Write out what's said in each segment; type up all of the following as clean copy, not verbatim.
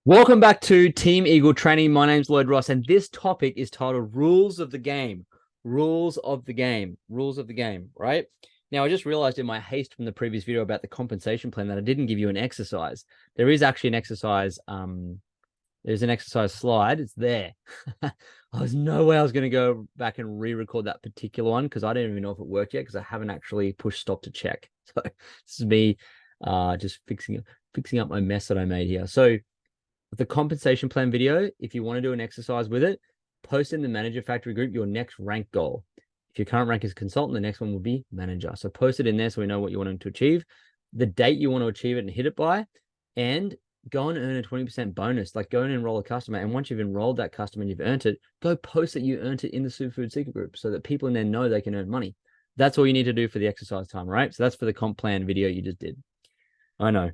Welcome back to Team Eagle Training. My name's Lloyd Ross, and this topic is titled Rules of the Game. Rules of the Game. Rules of the Game, right? Now, I just realized in my haste from the previous video about the compensation plan that I didn't give you an exercise. There is actually an exercise. There's an exercise slide. It's there. I was no way I was going to go back and re-record that particular one because I don't even know if it worked yet because I haven't actually pushed stop to check. So this is me just fixing up my mess that I made here. So the compensation plan video, if you want to do an exercise with it, post in the Manager Factory group your next rank goal. If your current rank is consultant, the next one will be manager. So post it in there so we know what you want to achieve, the date you want to achieve it and hit it by, and go and earn a 20% bonus. Like go and enroll a customer. And once you've enrolled that customer and you've earned it, go post that you earned it in the Superfood Secret group so that people in there know they can earn money. That's all you need to do for the exercise time, right? So that's for the comp plan video you just did. I know.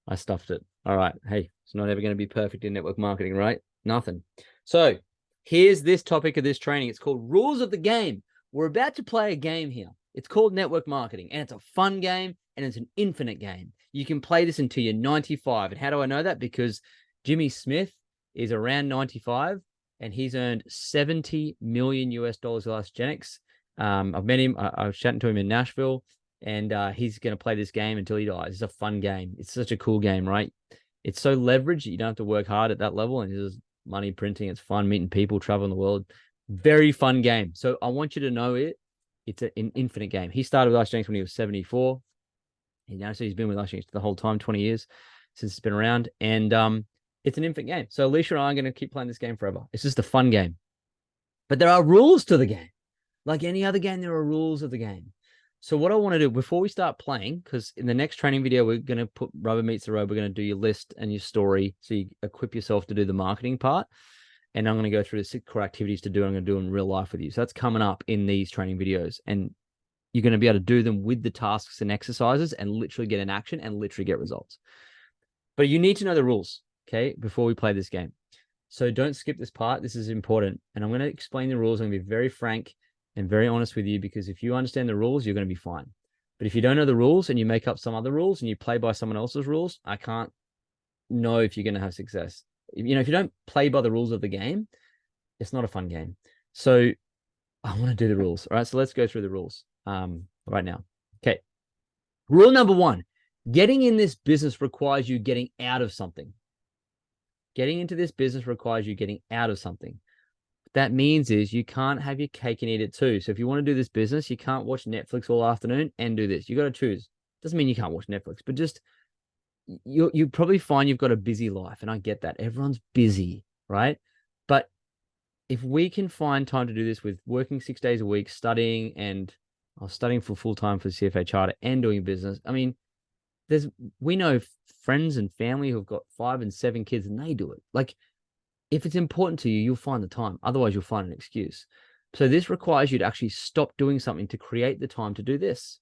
I stuffed it. All right. Hey, it's not ever going to be perfect in network marketing, right? Nothing. So here's this topic of this training. It's called Rules of the Game. We're about to play a game here. It's called network marketing, and it's a fun game, and it's an infinite game. You can play this until you're 95. And how do I know that? Because Jimmy Smith is around 95, and he's earned 70 million US dollars last Genix. I've met him. I was chatting to him in Nashville. And he's going to play this game until he dies. It's a fun game. It's such a cool game, right? It's so leveraged that you don't have to work hard at that level. And it's just money printing. It's fun meeting people, traveling the world. Very fun game. So I want you to know it. It's an infinite game. He started with Ice Jenks when he was 74. He's been with Ice Jenks the whole time, 20 years since it's been around. And it's an infinite game. So Alicia and I are going to keep playing this game forever. It's just a fun game. But there are rules to the game. Like any other game, there are rules of the game. So what I want to do before we start playing, because in the next training video, we're going to put rubber meets the road. We're going to do your list and your story. So you equip yourself to do the marketing part. And I'm going to go through the 6 core activities to do. I'm going to do in real life with you. So that's coming up in these training videos. And you're going to be able to do them with the tasks and exercises and literally get in action and literally get results. But you need to know the rules, okay, before we play this game. So don't skip this part. This is important. And I'm going to explain the rules. I'm going to be very frank and very honest with you, because if you understand the rules, you're going to be fine. But if you don't know the rules and you make up some other rules and you play by someone else's rules, I can't know if you're going to have success. If you don't play by the rules of the game, it's not a fun game. So I want to do the rules. All right. So let's go through the rules right now. Okay. Rule number 1, getting in this business requires you getting out of something. Getting into this business requires you getting out of something. That means is you can't have your cake and eat it too. So if you want to do this business, you can't watch Netflix all afternoon and do this. You got to choose. Doesn't mean you can't watch Netflix, but just you probably find you've got a busy life, and I get that. Everyone's busy, right? But if we can find time to do this with working 6 days a week, studying, and I was studying for full time for the CFA charter and doing business. I mean, we know friends and family who've got 5 and 7 kids, and they do it. Like, if it's important to you, you'll find the time. Otherwise, you'll find an excuse. So this requires you to actually stop doing something to create the time to do this.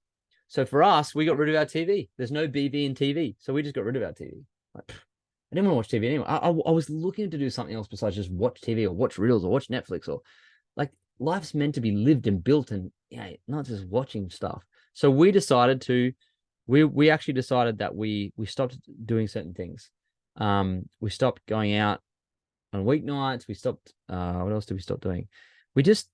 So for us, we got rid of our TV. There's no BV in TV. So we just got rid of our TV. Like, I didn't want to watch TV anymore. I was looking to do something else besides just watch TV or watch Reels or watch Netflix, or like life's meant to be lived and built, and not just watching stuff. So we decided to, we actually decided that we stopped doing certain things. We stopped going out on weeknights. We stopped. What else did we stop doing? We just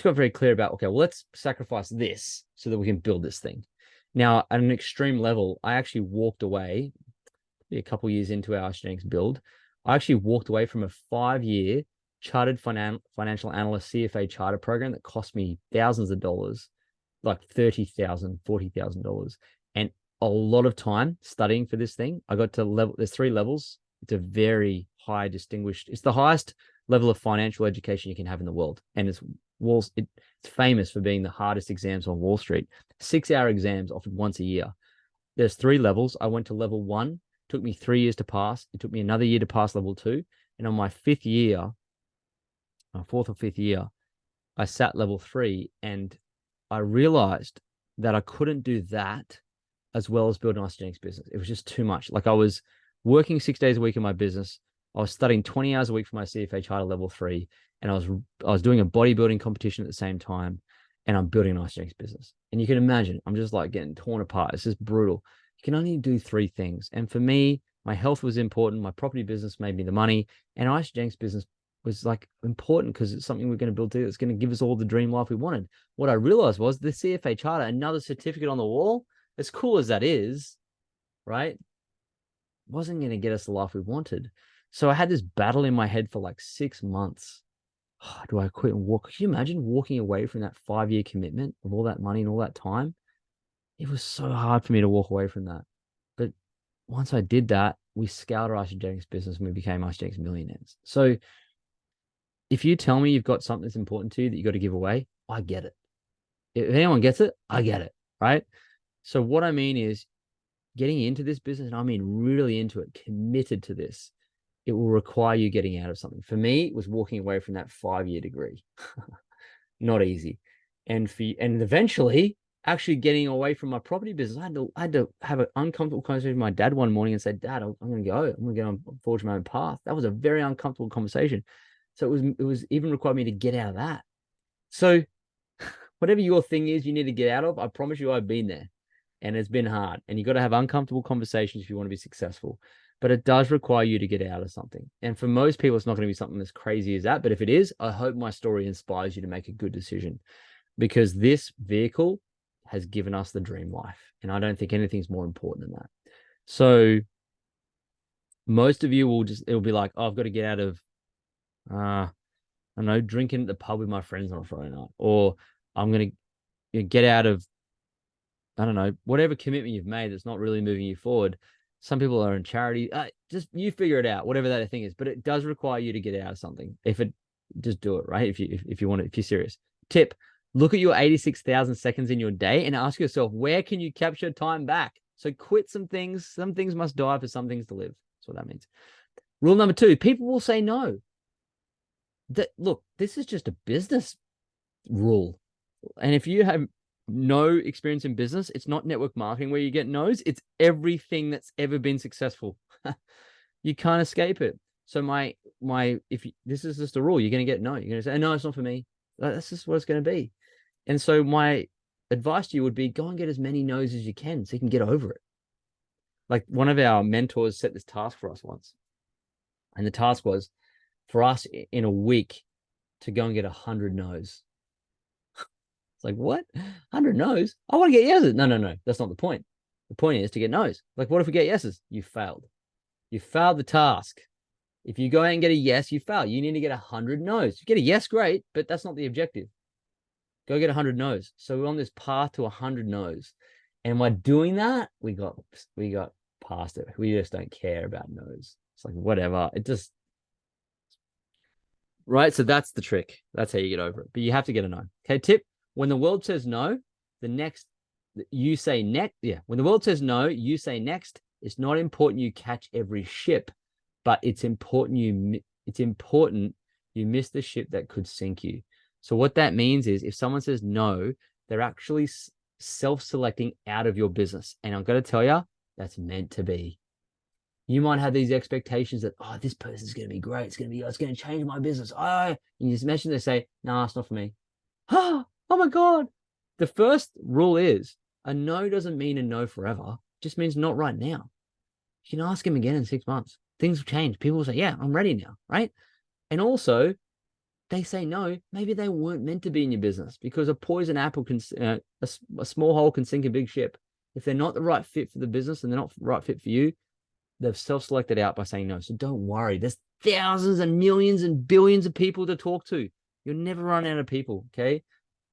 got very clear about, okay, well, let's sacrifice this so that we can build this thing. Now, at an extreme level, I actually walked away a couple of years into our Jenks build. I actually walked away from a 5-year chartered financial analyst CFA charter program that cost me thousands of dollars, like $30,000, $40,000, and a lot of time studying for this thing. I got to level. There's 3 levels. It's a very high distinguished. It's the highest level of financial education you can have in the world, and it's famous for being the hardest exams on Wall Street. 6-hour exams offered once a year. There's 3 levels. I went to level 1. It took me 3 years to pass. It took me another year to pass level 2, and on my 4th or 5th year, I sat level 3, and I realized that I couldn't do that as well as build an Ice Jenks business. It was just too much. Like, I was working 6 days a week in my business. I was studying 20 hours a week for my CFA charter level 3, and I was doing a bodybuilding competition at the same time, and I'm building an Ice Jenks business. And you can imagine, I'm just like getting torn apart. It's just brutal. You can only do 3 things. And for me, My health was important. My property business made me the money. And Ice Jenks business was like important because it's something we're going to build together. It's going to give us all the dream life we wanted. What I realized was the CFA charter, another certificate on the wall, as cool as that is, right, wasn't going to get us the life we wanted. So I had this battle in my head for like 6 months. Oh, do I quit and walk? Could you imagine walking away from that 5-year commitment of all that money and all that time? It was so hard for me to walk away from that. But once I did that, we scaled our Ice Jenks business and we became Ice Jenks millionaires. So if you tell me you've got something that's important to you that you got to give away, I get it. If anyone gets it, I get it, right? So what I mean is getting into this business, and I mean really into it, committed to this, it will require you getting out of something. For me, it was walking away from that 5-year degree. Not easy. And eventually actually getting away from my property business. I had to have an uncomfortable conversation with my dad one morning and say, Dad, I'm going to go. I'm going to get on forge my own path. That was a very uncomfortable conversation. So it was even required me to get out of that. So whatever your thing is you need to get out of, I promise you I've been there. And it's been hard. And you got to have uncomfortable conversations if you want to be successful. But it does require you to get out of something. And for most people, it's not going to be something as crazy as that. But if it is, I hope my story inspires you to make a good decision, because this vehicle has given us the dream life. And I don't think anything's more important than that. So most of you it'll be like, oh, I've got to get out of, I don't know, drinking at the pub with my friends on a Friday night, or I'm going to get out of, I don't know, whatever commitment you've made that's not really moving you forward. Some people are in charity. Just you figure it out, whatever that thing is. But it does require you to get out of something. Just do it, right? If you want it, if you're serious. Tip: look at your 86,000 seconds in your day and ask yourself, where can you capture time back? So quit some things. Some things must die for some things to live. That's what that means. Rule number 2: people will say no. Look, this is just a business rule, and if you have no experience in business, it's not network marketing where you get no's. It's everything that's ever been successful. You can't escape it. So this is just a rule, you're going to get no. You're going to say, no, it's not for me. That's just what it's going to be. And so my advice to you would be, go and get as many no's as you can so you can get over it. Like one of our mentors set this task for us once. And the task was for us in a week to go and get 100 no's. It's like, what? 100 no's? I want to get yeses. No. That's not the point. The point is to get no's. Like, what if we get yeses? You failed. You failed the task. If you go out and get a yes, you fail. You need to get 100 no's. You get a yes, great, but that's not the objective. Go get 100 no's. So we're on this path to 100 no's. And by doing that, we got past it. We just don't care about no's. It's like, whatever. It just, right? So that's the trick. That's how you get over it. But you have to get a no. Okay, tip: when the world says no, you say next. Yeah, when the world says no, you say next. It's not important you catch every ship, but it's important you miss the ship that could sink you. So what that means is, if someone says no, they're actually self-selecting out of your business. And I'm going to tell you, that's meant to be. You might have these expectations that, oh, this person's going to be great. It's going to change my business. And you just mention, they say, no, it's not for me. Oh my God. The first rule is a no doesn't mean a no forever. It just means not right now. You can ask him again in 6 months. Things will change. People will say, yeah, I'm ready now. Right. And also, they say no, maybe they weren't meant to be in your business, because a poison apple can, a small hole can sink a big ship. If they're not the right fit for the business and they're not the right fit for you, they've self-selected out by saying no. So don't worry. There's thousands and millions and billions of people to talk to. You'll never run out of people. Okay.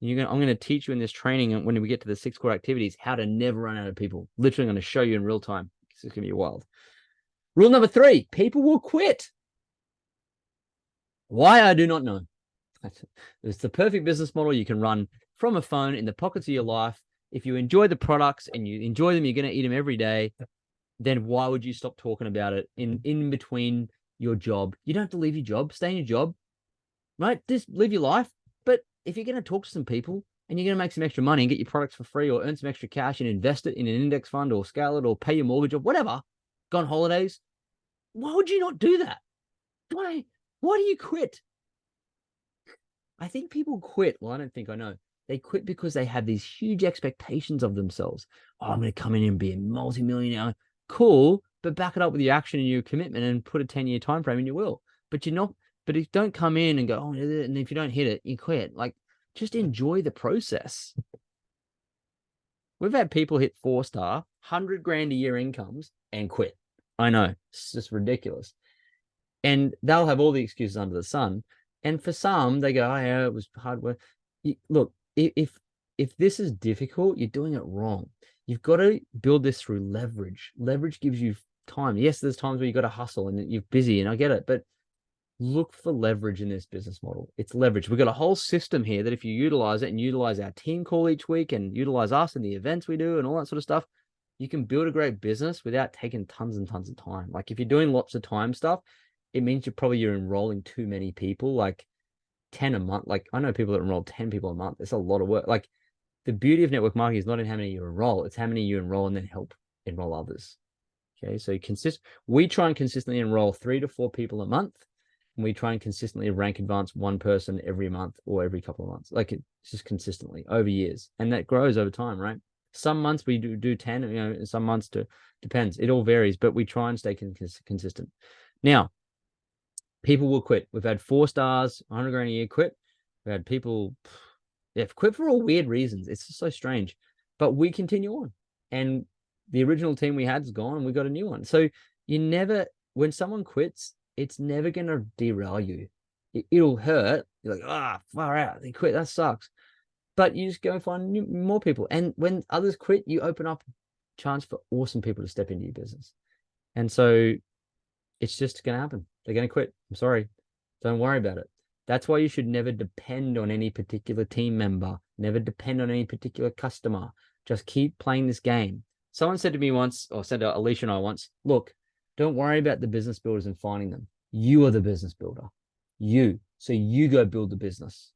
I'm going to teach you in this training, when we get to the 6 core activities, how to never run out of people. Literally, I'm going to show you in real time. It's going to be wild. Rule number 3: people will quit. Why? I do not know. It's the perfect business model you can run from a phone in the pockets of your life. If you enjoy the products and you enjoy them, you're going to eat them every day. Then why would you stop talking about it in between your job? You don't have to leave your job. Stay in your job, right? Just live your life. But if you're going to talk to some people and you're going to make some extra money and get your products for free, or earn some extra cash and invest it in an index fund, or scale it, or pay your mortgage, or whatever, go on holidays, why would you not do that? Why do you quit? I think people quit. Well, I don't think I know. They quit because they have these huge expectations of themselves. Oh, I'm going to come in and be a multimillionaire. Cool. but back it up with your action and your commitment and put a 10-year time frame and you will. But you're not, but if you don't come in and go, oh, and if you don't hit it, you quit. Like, just enjoy the process. We've had people hit 4-star, 100 grand a year incomes and quit. I know, it's just ridiculous. And they'll have all the excuses under the sun. And for some, they go, oh, yeah, it was hard work. Look, if this is difficult, you're doing it wrong. You've got to build this through leverage. Leverage gives you time. Yes, there's times where you got to hustle and you're busy, and I get it, but look for leverage in this business model. It's leverage. We've got a whole system here that if you utilize it and utilize our team call each week and utilize us and the events we do and all that sort of stuff, you can build a great business without taking tons and tons of time. Like if you're doing lots of time stuff, it means you're enrolling too many people, like 10 a month. Like I know people that enroll 10 people a month. It's a lot of work. Like the beauty of network marketing is not in how many you enroll, it's how many you enroll and then help enroll others. Okay. So we try and consistently enroll 3 to 4 people a month. And we try and consistently rank advance one person every month or every couple of months. Like it's just consistently over years. And that grows over time, right? Some months we do 10, some months depends. It all varies, but we try and stay consistent. Now, people will quit. We've had 4 stars, 100 grand a year quit. We've had people quit for all weird reasons. It's just so strange, but we continue on. And the original team we had is gone and we got a new one. So when someone quits, it's never going to derail you. It'll hurt. You're like, far out. They quit. That sucks. But you just go and find more people. And when others quit, you open up a chance for awesome people to step into your business. And so it's just going to happen. They're going to quit. I'm sorry. Don't worry about it. That's why you should never depend on any particular team member. Never depend on any particular customer. Just keep playing this game. Someone said to me once, or said to Alicia and I once, look, don't worry about the business builders and finding them. You are the business builder. So you go build the business.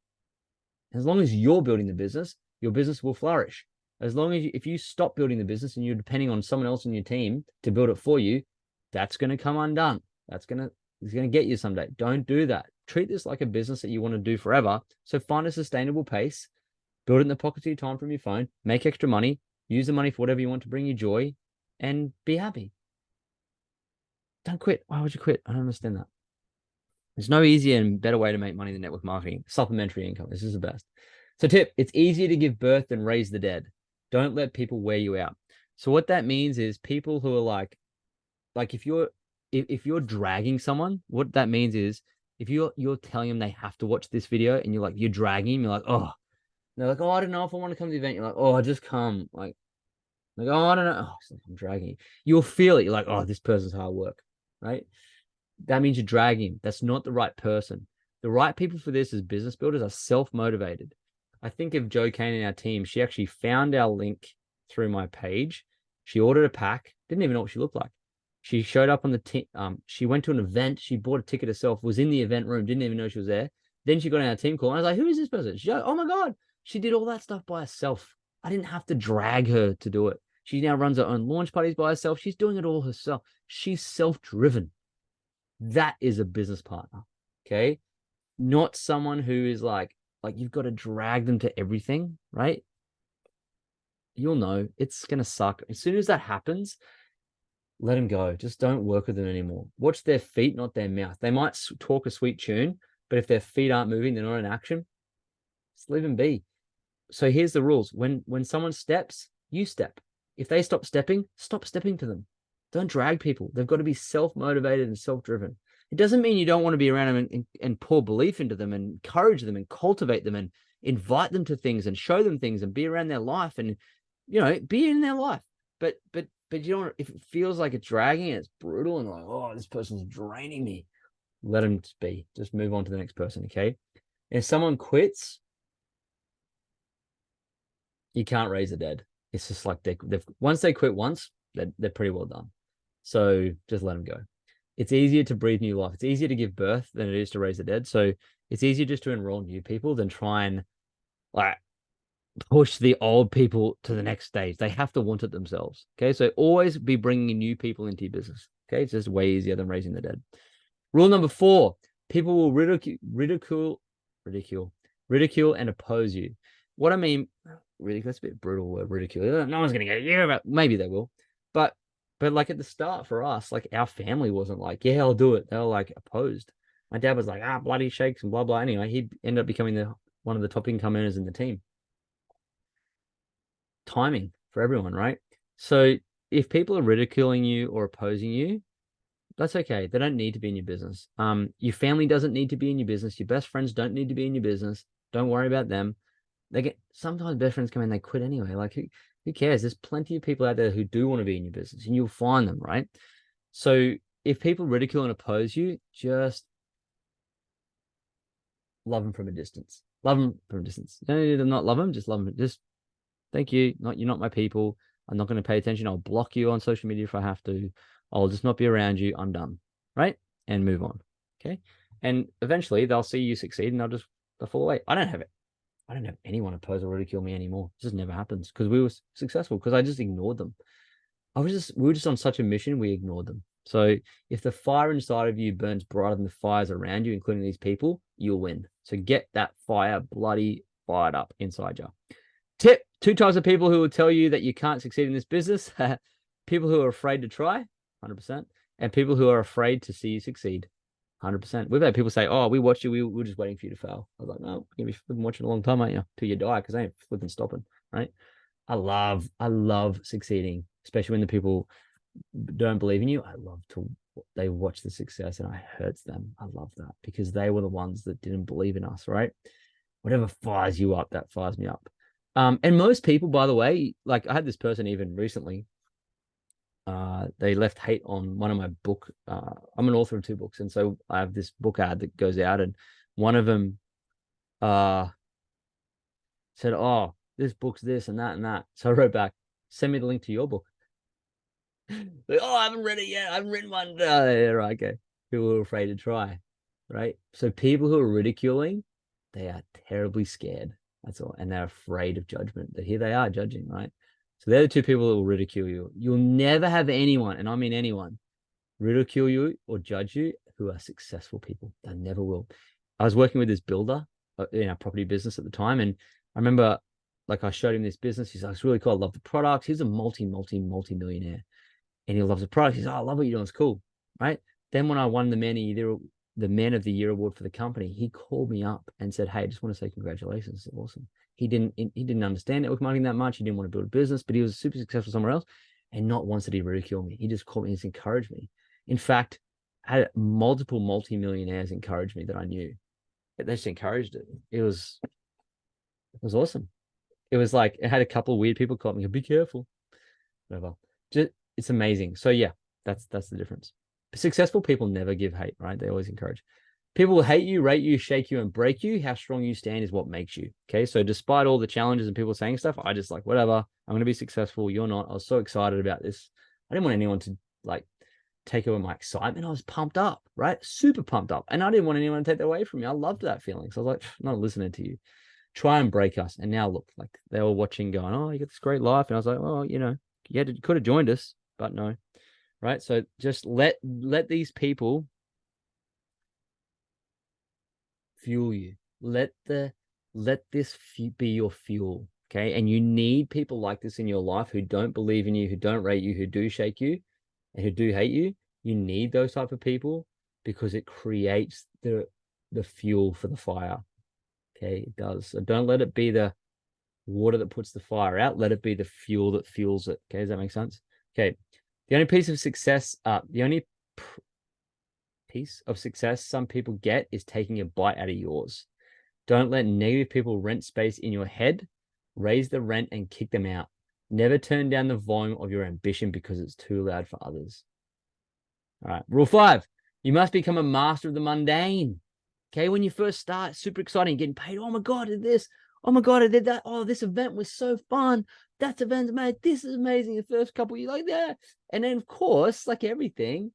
As long as you're building the business, your business will flourish. As long as if you stop building the business and you're depending on someone else in your team to build it for you, that's going to come undone. It's going to get you someday. Don't do that. Treat this like a business that you want to do forever. So find a sustainable pace, build it in the pockets of your time from your phone, make extra money, use the money for whatever you want to bring you joy, and be happy. Don't quit. Why would you quit? I don't understand that. There's no easier and better way to make money than network marketing. Supplementary income. This is the best. So tip, it's easier to give birth than raise the dead. Don't let people wear you out. So what that means is people who are like if you're dragging someone, what that means is if you're telling them they have to watch this video and you're dragging them, you're like, oh, they're like, oh, I don't know if I want to come to the event. You're like, oh, just come. Like, oh, I don't know. Oh, I'm dragging you. You'll feel it. You're like, oh, this person's hard work, right? That means you're dragging. That's not the right person. The right people for this as business builders are self-motivated. I think of Joe Kane in our team. She actually found our link through my page. She ordered a pack. Didn't even know what she looked like. She showed up on the team. She went to an event. She bought a ticket herself, was in the event room, didn't even know she was there. Then she got on our team call. And I was like, who is this person? She's like, oh my God. She did all that stuff by herself. I didn't have to drag her to do it. She now runs her own launch parties by herself. She's doing it all herself. She's self-driven. That is a business partner. Okay. Not someone who is like you've got to drag them to everything, right? You'll know it's going to suck. As soon as that happens, let them go. Just don't work with them anymore. Watch their feet, not their mouth. They might talk a sweet tune, but if their feet aren't moving, they're not in action, just leave them be. So here's the rules. When someone steps, you step. If they stop stepping to them. Don't drag people. They've got to be self-motivated and self-driven. It doesn't mean you don't want to be around them and pour belief into them and encourage them and cultivate them and invite them to things and show them things and be around their life and, be in their life. But if it feels like it's dragging and it's brutal and like, oh, this person's draining me, let them be. Just move on to the next person, okay? If someone quits, you can't raise the dead. It's just like once they quit once, they're pretty well done. So just let them go. It's easier to breathe new life. It's easier to give birth than it is to raise the dead. So it's easier just to enroll new people than try and push the old people to the next stage. They have to want it themselves. Okay. So always be bringing new people into your business. Okay. It's just way easier than raising the dead. Rule number 4, people will ridicule and oppose you. What I mean, ridicule, that's a bit brutal word, ridicule. No one's going to get you about, maybe they will. But But like at the start for us, like our family wasn't like, yeah, I'll do it. They were like opposed. My dad was like, bloody shakes and blah blah. Anyway, he ended up becoming one of the top income earners in the team. Timing for everyone, right? So if people are ridiculing you or opposing you, that's okay. They don't need to be in your business. Your family doesn't need to be in your business. Your best friends don't need to be in your business. Don't worry about them. They get sometimes best friends come in, they quit anyway. Like who cares? There's plenty of people out there who do want to be in your business, and you'll find them, right? So if people ridicule and oppose you, just love them from a distance. Love them from a distance. You don't need to not love them, just love them. Just thank you. Not you're not my people. I'm not going to pay attention. I'll block you on social media if I have to. I'll just not be around you. I'm done. Right? And move on. Okay. And eventually they'll see you succeed and they'll fall away. I don't have anyone oppose or ridicule me anymore. It just never happens because we were successful because I just ignored them. We were just on such a mission, we ignored them. So if the fire inside of you burns brighter than the fires around you, including these people, you'll win. So get that fire bloody fired up inside you. Tip: 2 types of people who will tell you that you can't succeed in this business. People who are afraid to try, 100%, and people who are afraid to see you succeed, 100%. We've had people say, oh, we watched you, we were just waiting for you to fail. I was like, no, you're going to be flipping watching a long time, aren't you? Till you die, because I ain't flipping stopping, right? I love succeeding, especially when the people don't believe in you. They watch the success and it hurts them. I love that because they were the ones that didn't believe in us, right? Whatever fires you up, that fires me up. And most people, by the way, like I had this person even recently, they left hate on one of my book. I'm an author of 2 books. And so I have this book ad that goes out and one of them said, oh, this book's this and that and that. So I wrote back, send me the link to your book. Like, oh, I haven't read it yet. I haven't written one. Yeah, right, okay. People are afraid to try, right? So people who are ridiculing, they are terribly scared. That's all. And they're afraid of judgment. But here they are judging, right? So they're the 2 people that will ridicule you. You'll never have anyone, and I mean anyone, ridicule you or judge you who are successful people. They never will. I was working with this builder in our property business at the time, and I remember, like, I showed him this business. He's like, it's really cool. I love the product. He's a multi-millionaire, and he loves the product. He's like, oh, I love what you're doing. It's cool, right? Then when I won the Man of the Year award for the company, he called me up and said, hey, I just want to say congratulations. It's awesome. He didn't understand network marketing that much. He didn't want to build a business, but he was super successful somewhere else. And not once did he ridicule me. He just called me and encouraged me. In fact, I had multiple multi-millionaires encourage me that I knew. They just encouraged it. It was awesome. It was like, it had a couple of weird people call me, be careful. Whatever. Just, it's amazing. So yeah, that's the difference. Successful people never give hate, right? They always encourage. People will hate you, rate you, shake you, and break you. How strong you stand is what makes you. Okay. So despite all the challenges and people saying stuff, I just like, whatever, I'm going to be successful. You're not. I was so excited about this. I didn't want anyone to like take away my excitement. I was pumped up, right? Super pumped up. And I didn't want anyone to take that away from me. I loved that feeling. So I was like, I'm not listening to you. Try and break us. And now look, like they were watching going, oh, you got this great life. And I was like, oh, you could have joined us, but no. Right. So just let these people fuel you. Let this be your fuel. Okay. And you need people like this in your life who don't believe in you, who don't rate you, who do shake you, and who do hate you. You need those type of people because it creates the fuel for the fire. Okay. It does. So don't let it be the water that puts the fire out. Let it be the fuel that fuels it. Okay. Does that make sense? Okay. The only piece of success some people get is taking a bite out of yours. Don't let negative people rent space in your head. Raise the rent and kick them out. Never turn down the volume of your ambition because it's too loud for others. All right. Rule 5. You must become a master of the mundane. Okay. When you first start, super exciting, getting paid. Oh my God, I did this. Oh my God, I did that. Oh, this event was so fun. That event's made. This is amazing. The first couple, you like that. And then, of course, like everything,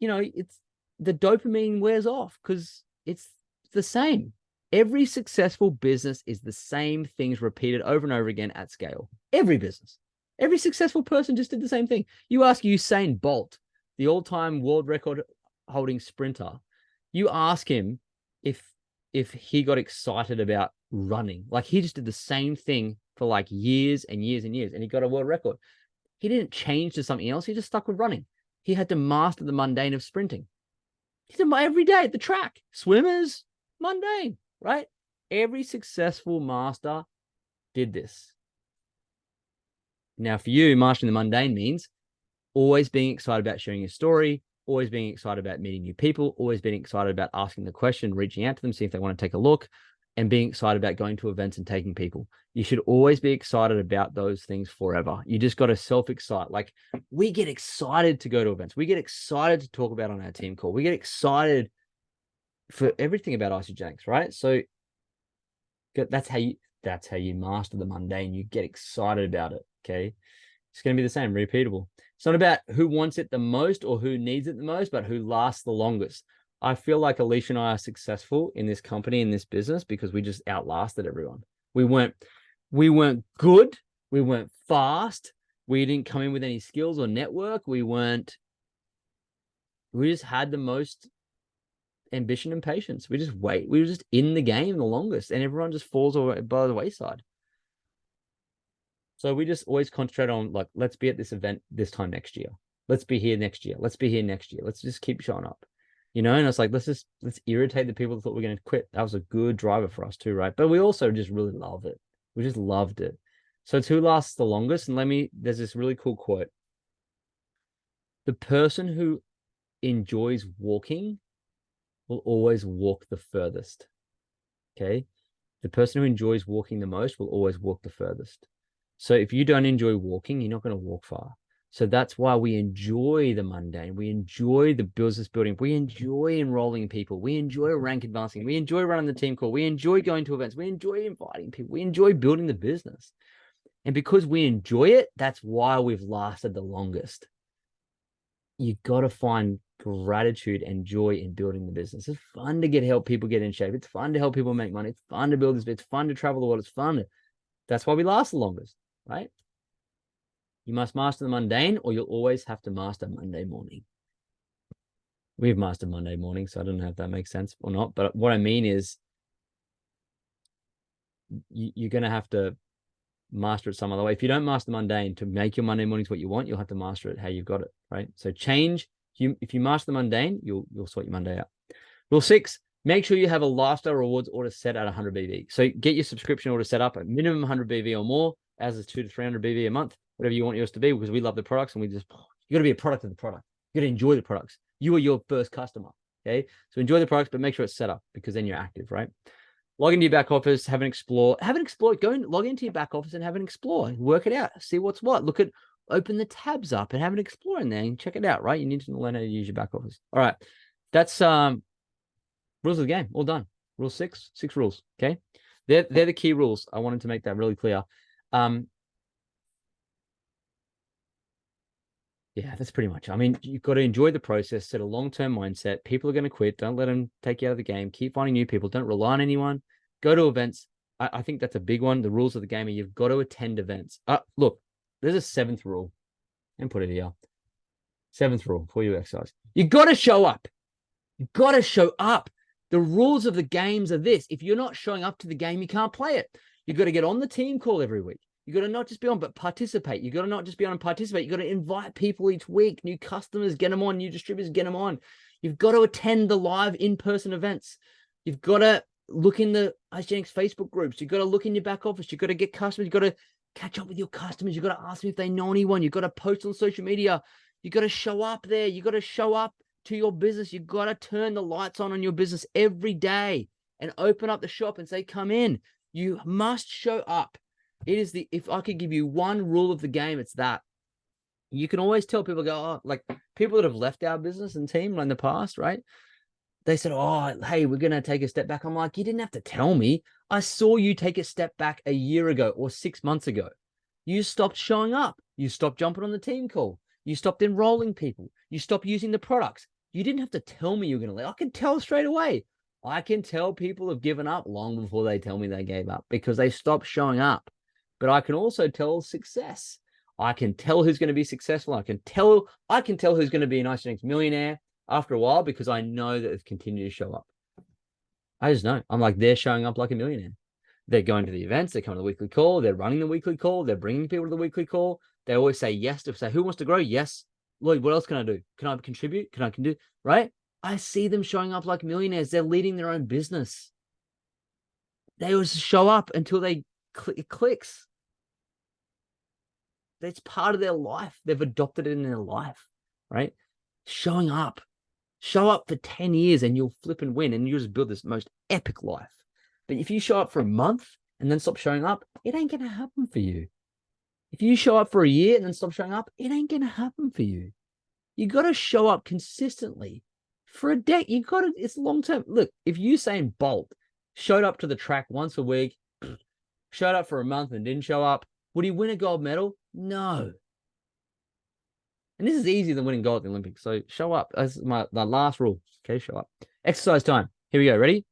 it's the dopamine wears off because it's the same. Every successful business is the same things repeated over and over again at scale. Every business, every successful person just did the same thing. You ask Usain Bolt, the all-time world record holding sprinter, you ask him if he got excited about running. Like he just did the same thing for like years and years and years, and he got a world record. He didn't change to something else. He just stuck with running. He had to master the mundane of sprinting. He did every day at the track. Swimmers, mundane, right? Every successful master did this. Now, for you, mastering the mundane means always being excited about sharing your story, always being excited about meeting new people, always being excited about asking the question, reaching out to them, see if they want to take a look, and being excited about going to events and taking people. You should always be excited about those things forever. You just got to self-excite. Like, we get excited to go to events. We get excited to talk about on our team call. We get excited for everything about Isagenix, right? So that's how you master the mundane. You get excited about it. Okay. It's going to be the same, repeatable. It's not about who wants it the most or who needs it the most, but who lasts the longest. I feel like Alicia and I are successful in this company, in this business, because we just outlasted everyone. We weren't good. We weren't fast. We didn't come in with any skills or network. We just had the most ambition and patience. We were just in the game the longest, and everyone just falls by the wayside. So we just always concentrate on, like, let's be at this event this time next year. Let's be here next year. Let's be here next year. Let's just keep showing up, And it's like, let's irritate the people that thought we were going to quit. That was a good driver for us too, right? But we also just really love it. We just loved it. So it's who lasts the longest. And there's this really cool quote. The person who enjoys walking will always walk the furthest. Okay. The person who enjoys walking the most will always walk the furthest. So if you don't enjoy walking, you're not going to walk far. So that's why we enjoy the mundane. We enjoy the business building. We enjoy enrolling people. We enjoy rank advancing. We enjoy running the team call. We enjoy going to events. We enjoy inviting people. We enjoy building the business. And because we enjoy it, that's why we've lasted the longest. You got to find gratitude and joy in building the business. It's fun to help people get in shape. It's fun to help people make money. It's fun to build this. It's fun to travel the world. It's fun. That's why we last the longest, right? You must master the mundane, or you'll always have to master Monday morning. We've mastered Monday morning, so I don't know if that makes sense or not. But what I mean is, you're going to have to master it some other way. If you don't master mundane to make your Monday mornings what you want, you'll have to master it how you've got it, right? So change. If you master the mundane, you'll sort your Monday out. Rule 6, make sure you have a lifestyle rewards order set at 100 BV. So get your subscription order set up at minimum 100 BV or more, as is 200 to 300 BV a month, whatever you want yours to be, because we love the products, and you got to be a product of the product. You got to enjoy the products. You are your first customer. Okay. So enjoy the products, but make sure it's set up, because then you're active, right? Log into your back office, have an explore, go and log into your back office and have an explore, work it out, see what's what, open the tabs up and have an explore in there and check it out, right? You need to learn how to use your back office. All right. That's rules of the game. All done. Rule 6 rules. Okay. They're the key rules. I wanted to make that really clear. Yeah, that's pretty much. I mean, you've got to enjoy the process, set a long-term mindset. People are going to quit. Don't let them take you out of the game. Keep finding new people. Don't rely on anyone. Go to events. I think that's a big one. The rules of the game are you've got to attend events. Look, there's a 7th rule. And put it here. 7th rule for you exercise. You got to show up. You got to show up. The rules of the games are this. If you're not showing up to the game, you can't play it. You got to get on the team call every week. You got to not just be on, but participate. You got to not just be on and participate. You got to invite people each week, new customers, get them on, new distributors, get them on. You've got to attend the live in-person events. You've got to look in the Isagenix Facebook groups. You've got to look in your back office. You've got to get customers. You've got to catch up with your customers. You've got to ask them if they know anyone. You've got to post on social media. You've got to show up there. You've got to show up to your business. You've got to turn the lights on your business every day and open up the shop and say, come in. You must show up. If I could give you one rule of the game, it's that. You can always tell people, like people that have left our business and team in the past, right? They said, hey, we're going to take a step back. I'm like, you didn't have to tell me. I saw you take a step back a year ago or 6 months ago. You stopped showing up. You stopped jumping on the team call. You stopped enrolling people. You stopped using the products. You didn't have to tell me you're going to leave. I can tell straight away. I can tell people have given up long before they tell me they gave up, because they stopped showing up. But I can also tell success. I can tell who's going to be successful. I can tell who's going to be an Isagenix millionaire after a while, because I know that they've continued to show up. I just know. I'm like, they're showing up like a millionaire. They're going to the events. They're coming to the weekly call. They're running the weekly call. They're bringing people to the weekly call. They always say yes to say, who wants to grow? Yes. Lloyd, what else can I do? Can I contribute? Can I do, right? I see them showing up like millionaires. They're leading their own business. They always show up until it clicks. That's part of their life. They've adopted it in their life, right? Showing up. Show up for 10 years and you'll flip and win and you just build this most epic life. But if you show up for a month and then stop showing up, it ain't going to happen for you. If you show up for a year and then stop showing up, it ain't going to happen for you. You got to show up consistently for a day. You got to, it's long term. Look, if Usain Bolt showed up to the track once a week, showed up for a month and didn't show up, would he win a gold medal? No. And this is easier than winning gold at the Olympics. So show up. That's my last rule. Okay, show up. Exercise time. Here we go. Ready?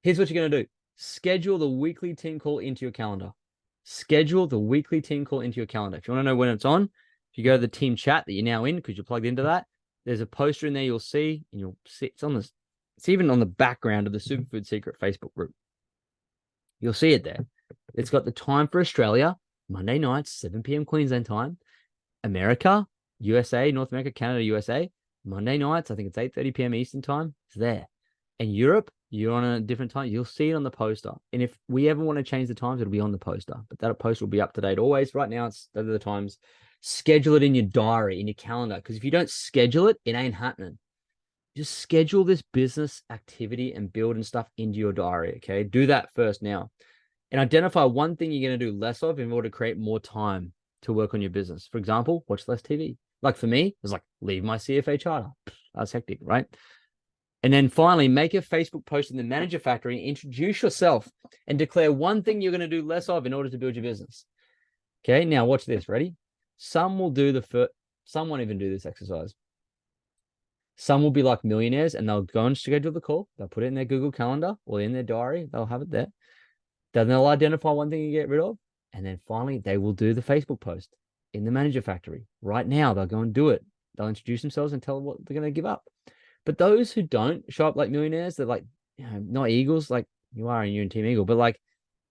Here's what you're going to do. Schedule the weekly team call into your calendar. Schedule the weekly team call into your calendar. If you want to know when it's on, if you go to the team chat that you're now in, because you're plugged into that, there's a poster in there you'll see, and you'll see it's on this. It's even on the background of the Superfood Secret Facebook group. You'll see it there. It's got the time for Australia, Monday nights, 7 p.m. Queensland time. America, USA, North America, Canada, USA, Monday nights, I think it's 8:30 p.m. Eastern time. It's there. And Europe, you're on a different time. You'll see it on the poster. And if we ever want to change the times, it'll be on the poster. But that poster will be up to date always. Right now, those are the times. Schedule it in your diary, in your calendar. Because if you don't schedule it, it ain't happening. Just schedule this business activity and building stuff into your diary, okay? Do that first now. And identify one thing you're going to do less of in order to create more time to work on your business. For example, watch less TV. Like for me, it's like leave my CFA charter. That's hectic, right? And then finally, make a Facebook post in the Manager Factory, introduce yourself, and declare one thing you're going to do less of in order to build your business. Okay, now watch this. Ready? Some will do some won't even do this exercise. Some will be like millionaires and they'll go and schedule the call. They'll put it in their Google Calendar or in their diary. They'll have it there. Then they'll identify one thing you get rid of. And then finally, they will do the Facebook post in the Manager Factory. Right now, they'll go and do it. They'll introduce themselves and tell them what they're going to give up. But those who don't show up like millionaires, they're like, not Eagles, like you are and you're in Team Eagle, but like,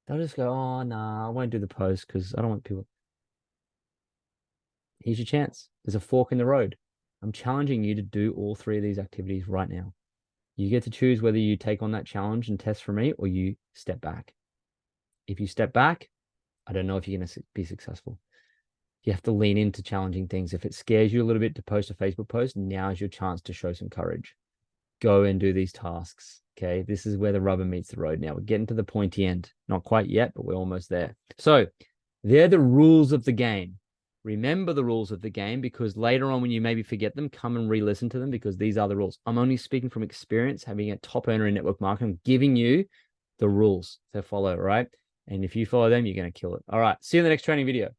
they'll just go, oh, nah, I won't do the post because I don't want people. Here's your chance. There's a fork in the road. I'm challenging you to do all three of these activities right now. You get to choose whether you take on that challenge and test for me or you step back. If you step back, I don't know if you're going to be successful. You have to lean into challenging things. If it scares you a little bit to post a Facebook post, now is your chance to show some courage. Go and do these tasks. Okay. This is where the rubber meets the road now. We're getting to the pointy end. Not quite yet, but we're almost there. So they're the rules of the game. Remember the rules of the game because later on when you maybe forget them, come and re-listen to them because these are the rules. I'm only speaking from experience, having a top earner in network marketing, giving you the rules to follow, right? And if you follow them, you're going to kill it. All right. See you in the next training video.